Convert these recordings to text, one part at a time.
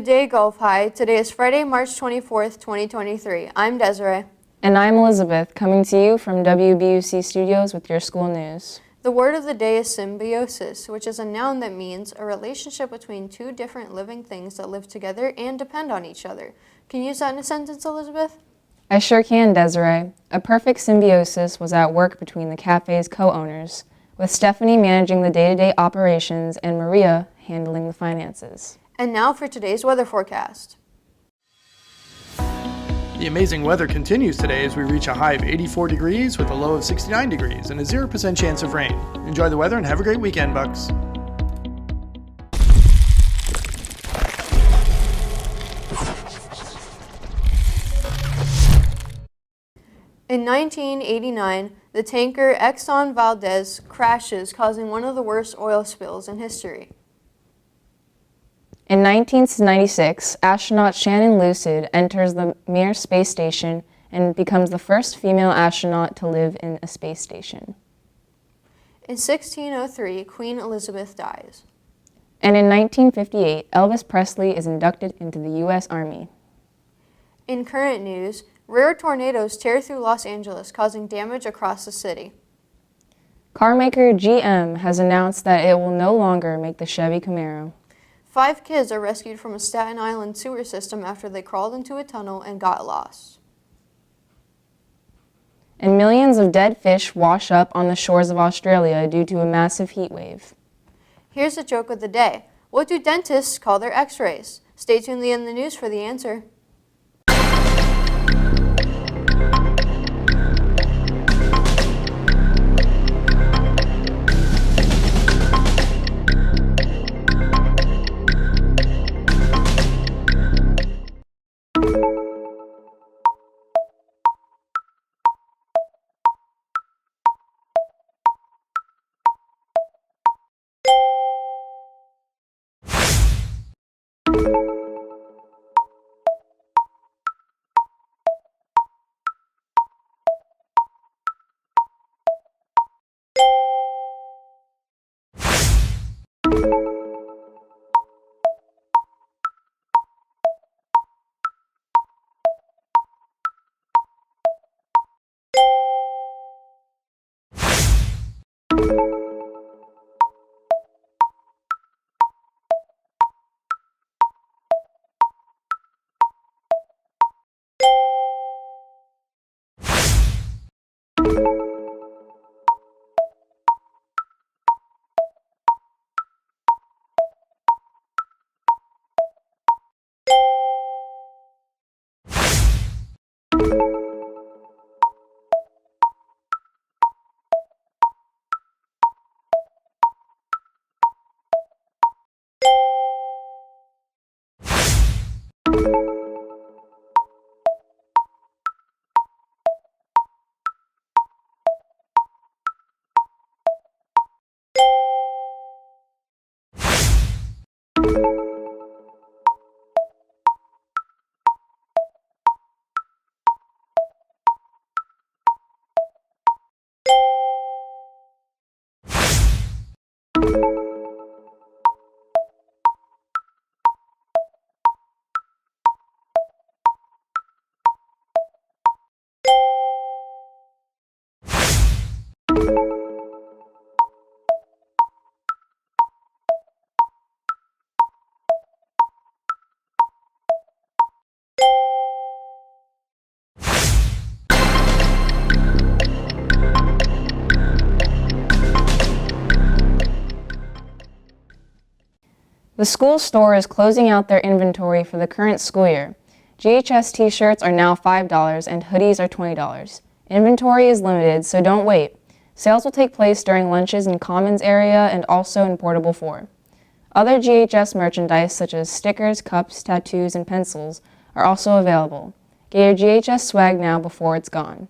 day, Gulf High. Today is Friday, March 24th, 2023. I'm Desiree. And I'm Elizabeth, coming to you from WBUC Studios with your school news. The word of the day is symbiosis, which is a noun that means a relationship between two different living things that live together and depend on each other. Can you use that in a sentence, Elizabeth? I sure can, Desiree. A perfect symbiosis was at work between the cafe's co-owners, with Stephanie managing the day-to-day operations and Maria handling the finances. And now for today's weather forecast. The amazing weather continues today as we reach a high of 84 degrees with a low of 69 degrees and a 0% chance of rain. Enjoy the weather and have a great weekend, Bucks. In 1989, the tanker Exxon Valdez crashes, causing one of the worst oil spills in history. In 1996, astronaut Shannon Lucid enters the Mir space station and becomes the first female astronaut to live in a space station. In 1603, Queen Elizabeth dies. And in 1958, Elvis Presley is inducted into the U.S. Army. In current news, rare tornadoes tear through Los Angeles, causing damage across the city. Carmaker GM has announced that it will no longer make the Chevy Camaro. 5 kids are rescued from a Staten Island sewer system after they crawled into a tunnel and got lost. And millions of dead fish wash up on the shores of Australia due to a massive heat wave. Here's the joke of the day. What do dentists call their x-rays? Stay tuned to the end of the news for the answer. The school store is closing out their inventory for the current school year. GHS t-shirts are now $5 and hoodies are $20. Inventory is limited, so don't wait. Sales will take place during lunches in Commons area and also in Portable 4. Other GHS merchandise such as stickers, cups, tattoos, and pencils are also available. Get your GHS swag now before it's gone.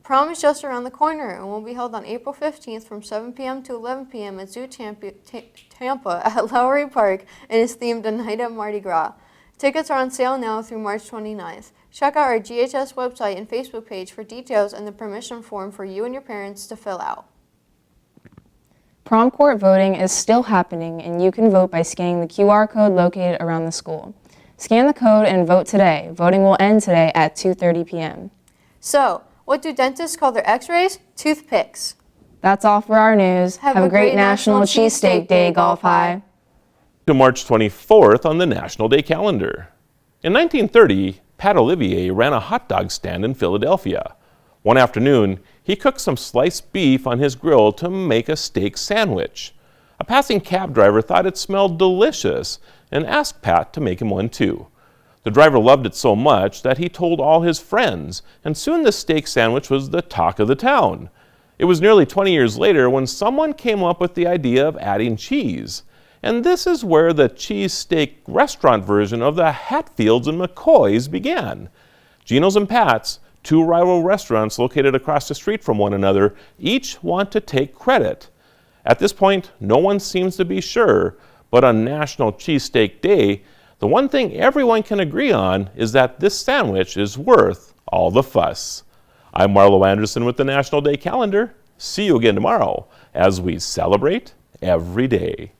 Prom is just around the corner and will be held on April 15th from 7 p.m. to 11 p.m. at Zoo Tampa at Lowry Park and is themed A Night at Mardi Gras. Tickets are on sale now through March 29th. Check out our GHS website and Facebook page for details and the permission form for you and your parents to fill out. Prom court voting is still happening, and you can vote by scanning the QR code located around the school. Scan the code and vote today. Voting will end today at 2:30 p.m. So, what do dentists call their x-rays? Toothpicks. That's all for our news. Have a great National Cheesesteak Day, Golf High. To March 24th on the National Day calendar. In 1930, Pat Olivier ran a hot dog stand in Philadelphia. One afternoon, he cooked some sliced beef on his grill to make a steak sandwich. A passing cab driver thought it smelled delicious and asked Pat to make him one too. The driver loved it so much that he told all his friends, and soon the steak sandwich was the talk of the town. It was nearly 20 years later when someone came up with the idea of adding cheese. And this is where the cheesesteak restaurant version of the Hatfields and McCoys began. Gino's and Pat's, two rival restaurants located across the street from one another, each want to take credit. At this point, no one seems to be sure, but on National Cheesesteak Day, the one thing everyone can agree on is that this sandwich is worth all the fuss. I'm Marlo Anderson with the National Day Calendar. See you again tomorrow as we celebrate every day.